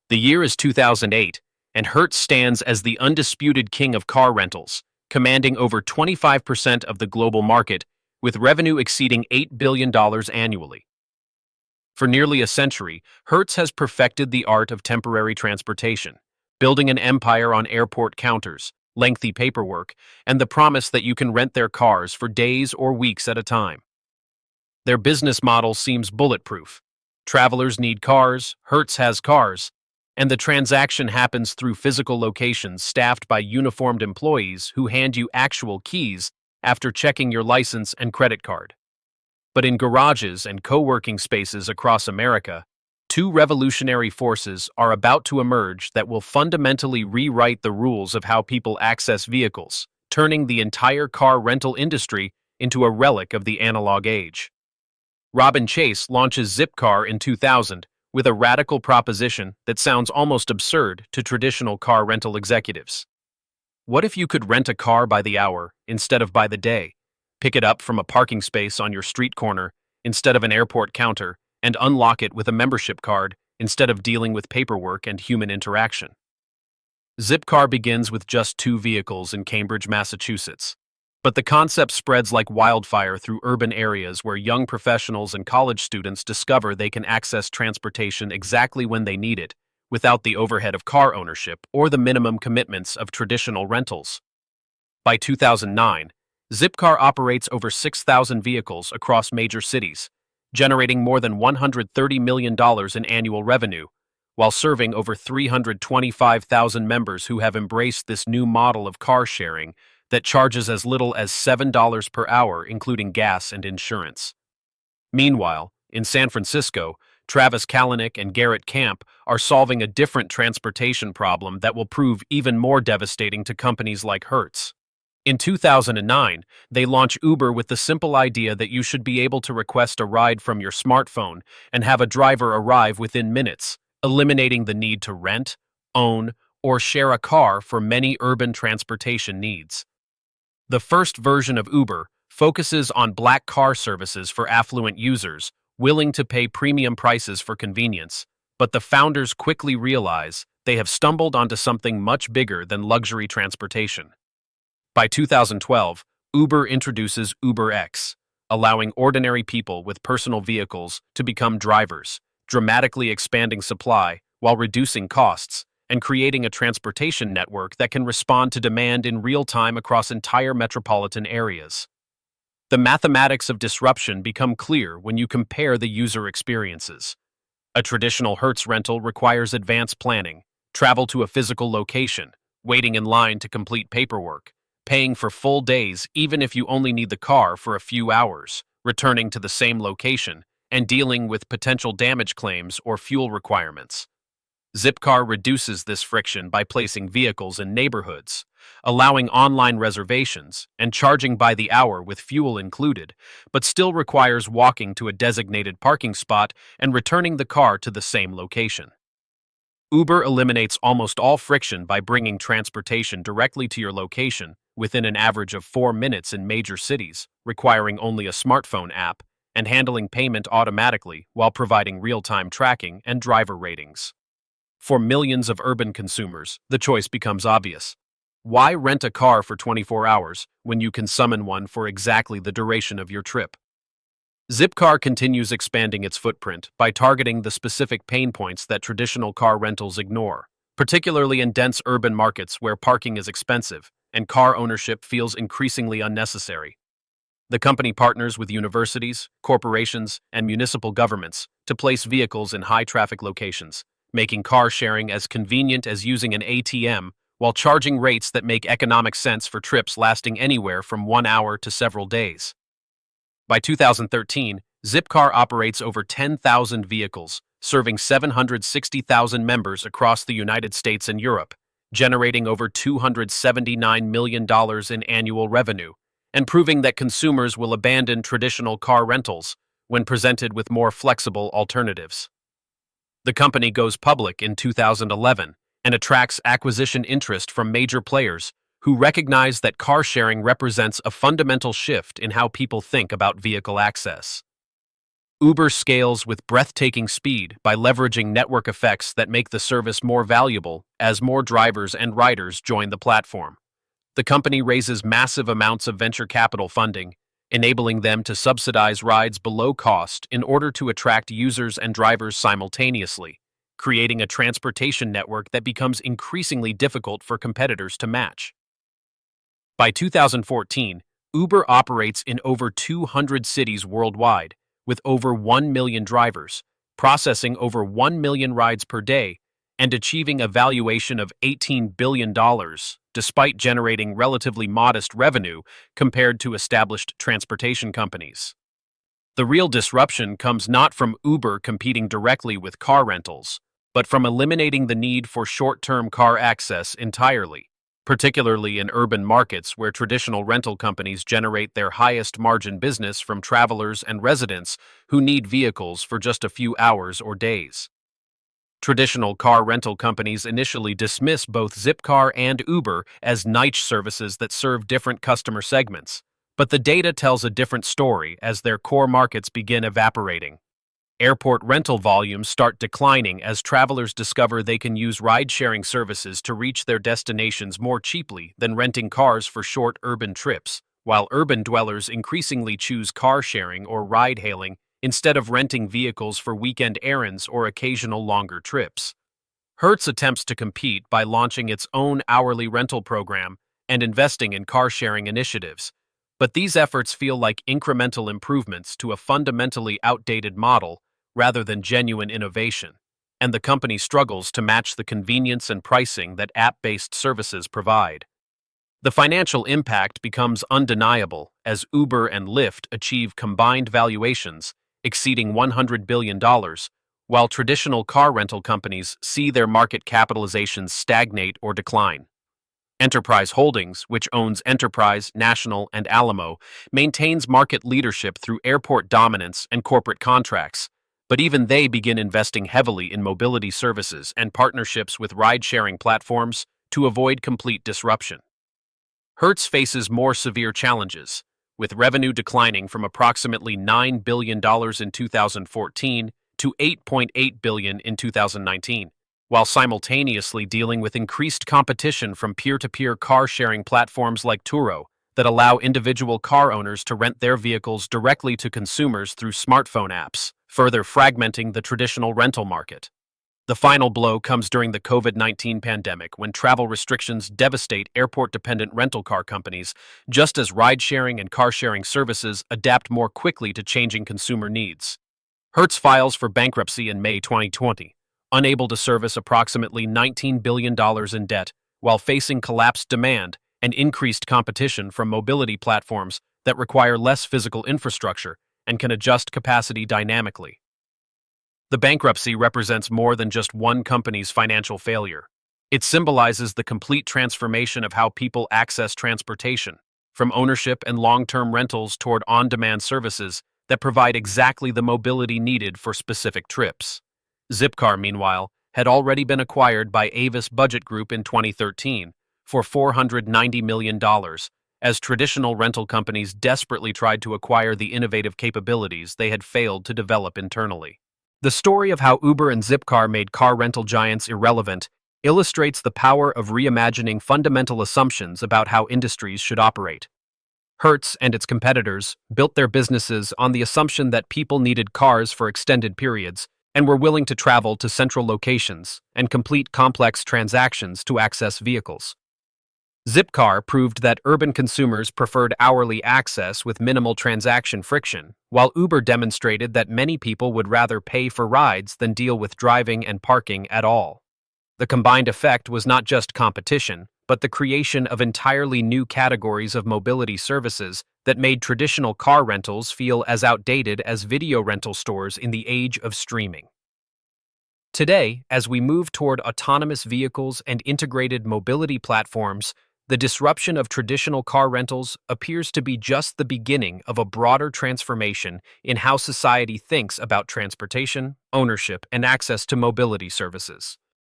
The year is 2008, and Hertz stands as the undisputed king of car rentals, commanding over 25% of the global market, with revenue exceeding $8 billion annually. For nearly a century, Hertz has perfected the art of temporary transportation, building an empire on airport counters, lengthy paperwork, and the promise that you can rent their cars for days or weeks at a time. Their business model seems bulletproof. Travelers need cars, Hertz has cars, and the transaction happens through physical locations staffed by uniformed employees who hand you actual keys after checking your license and credit card. But in garages and co-working spaces across America, two revolutionary forces are about to emerge that will fundamentally rewrite the rules of how people access vehicles, turning the entire car rental industry into a relic of the analog age. Robin Chase launches Zipcar in 2000 with a radical proposition that sounds almost absurd to traditional car rental executives. What if you could rent a car by the hour instead of by the day, pick it up from a parking space on your street corner instead of an airport counter, and unlock it with a membership card instead of dealing with paperwork and human interaction? Zipcar begins with just 2 vehicles in Cambridge, Massachusetts. But the concept spreads like wildfire through urban areas where young professionals and college students discover they can access transportation exactly when they need it, without the overhead of car ownership or the minimum commitments of traditional rentals. By 2009, Zipcar operates over 6,000 vehicles across major cities, generating more than $130 million in annual revenue, while serving over 325,000 members who have embraced this new model of car sharing that charges as little as $7 per hour, including gas and insurance. Meanwhile, in San Francisco, Travis Kalanick and Garrett Camp are solving a different transportation problem that will prove even more devastating to companies like Hertz. In 2009, they launch Uber with the simple idea that you should be able to request a ride from your smartphone and have a driver arrive within minutes, eliminating the need to rent, own, or share a car for many urban transportation needs. The first version of Uber focuses on black car services for affluent users willing to pay premium prices for convenience, but the founders quickly realize they have stumbled onto something much bigger than luxury transportation. By 2012, Uber introduces UberX, allowing ordinary people with personal vehicles to become drivers, dramatically expanding supply while reducing costs, and creating a transportation network that can respond to demand in real time across entire metropolitan areas. The mathematics of disruption become clear when you compare the user experiences. A traditional Hertz rental requires advanced planning, travel to a physical location, waiting in line to complete paperwork, paying for full days even if you only need the car for a few hours, returning to the same location, and dealing with potential damage claims or fuel requirements. Zipcar reduces this friction by placing vehicles in neighborhoods, allowing online reservations, and charging by the hour with fuel included, but still requires walking to a designated parking spot and returning the car to the same location. Uber eliminates almost all friction by bringing transportation directly to your location within an average of 4 minutes in major cities, requiring only a smartphone app, and handling payment automatically while providing real-time tracking and driver ratings. For millions of urban consumers, the choice becomes obvious. Why rent a car for 24 hours when you can summon one for exactly the duration of your trip? Zipcar continues expanding its footprint by targeting the specific pain points that traditional car rentals ignore, particularly in dense urban markets where parking is expensive and car ownership feels increasingly unnecessary. The company partners with universities, corporations, and municipal governments to place vehicles in high-traffic locations, making car sharing as convenient as using an ATM while charging rates that make economic sense for trips lasting anywhere from 1 hour to several days. By 2013, Zipcar operates over 10,000 vehicles, serving 760,000 members across the United States and Europe, generating over $279 million in annual revenue, and proving that consumers will abandon traditional car rentals when presented with more flexible alternatives. The company goes public in 2011 and attracts acquisition interest from major players who recognize that car sharing represents a fundamental shift in how people think about vehicle access. Uber scales with breathtaking speed by leveraging network effects that make the service more valuable as more drivers and riders join the platform. The company raises massive amounts of venture capital funding, enabling them to subsidize rides below cost in order to attract users and drivers simultaneously, creating a transportation network that becomes increasingly difficult for competitors to match. By 2014, Uber operates in over 200 cities worldwide, with over 1 million drivers, processing over 1 million rides per day, and achieving a valuation of $18 billion, despite generating relatively modest revenue compared to established transportation companies. The real disruption comes not from Uber competing directly with car rentals, but from eliminating the need for short-term car access entirely, particularly in urban markets where traditional rental companies generate their highest margin business from travelers and residents who need vehicles for just a few hours or days. Traditional car rental companies initially dismiss both Zipcar and Uber as niche services that serve different customer segments, but the data tells a different story as their core markets begin evaporating. Airport rental volumes start declining as travelers discover they can use ride-sharing services to reach their destinations more cheaply than renting cars for short urban trips, while urban dwellers increasingly choose car sharing or ride-hailing instead of renting vehicles for weekend errands or occasional longer trips. Hertz attempts to compete by launching its own hourly rental program and investing in car-sharing initiatives, but these efforts feel like incremental improvements to a fundamentally outdated model rather than genuine innovation, and the company struggles to match the convenience and pricing that app-based services provide. The financial impact becomes undeniable as Uber and Lyft achieve combined valuations exceeding $100 billion, while traditional car rental companies see their market capitalizations stagnate or decline. Enterprise Holdings, which owns Enterprise, National, and Alamo, maintains market leadership through airport dominance and corporate contracts, but even they begin investing heavily in mobility services and partnerships with ride-sharing platforms to avoid complete disruption. Hertz faces more severe challenges, with revenue declining from approximately $9 billion in 2014 to $8.8 billion in 2019, while simultaneously dealing with increased competition from peer-to-peer car-sharing platforms like Turo that allow individual car owners to rent their vehicles directly to consumers through smartphone apps, further fragmenting the traditional rental market. The final blow comes during the COVID-19 pandemic when travel restrictions devastate airport-dependent rental car companies, just as ride-sharing and car-sharing services adapt more quickly to changing consumer needs. Hertz files for bankruptcy in May 2020, unable to service approximately $19 billion in debt, while facing collapsed demand and increased competition from mobility platforms that require less physical infrastructure and can adjust capacity dynamically. The bankruptcy represents more than just one company's financial failure. It symbolizes the complete transformation of how people access transportation, from ownership and long-term rentals toward on-demand services that provide exactly the mobility needed for specific trips. Zipcar, meanwhile, had already been acquired by Avis Budget Group in 2013 for $490 million, as traditional rental companies desperately tried to acquire the innovative capabilities they had failed to develop internally. The story of how Uber and Zipcar made car rental giants irrelevant illustrates the power of reimagining fundamental assumptions about how industries should operate. Hertz and its competitors built their businesses on the assumption that people needed cars for extended periods and were willing to travel to central locations and complete complex transactions to access vehicles. Zipcar proved that urban consumers preferred hourly access with minimal transaction friction, while Uber demonstrated that many people would rather pay for rides than deal with driving and parking at all. The combined effect was not just competition, but the creation of entirely new categories of mobility services that made traditional car rentals feel as outdated as video rental stores in the age of streaming. Today, as we move toward autonomous vehicles and integrated mobility platforms, the disruption of traditional car rentals appears to be just the beginning of a broader transformation in how society thinks about transportation, ownership, and access to mobility services.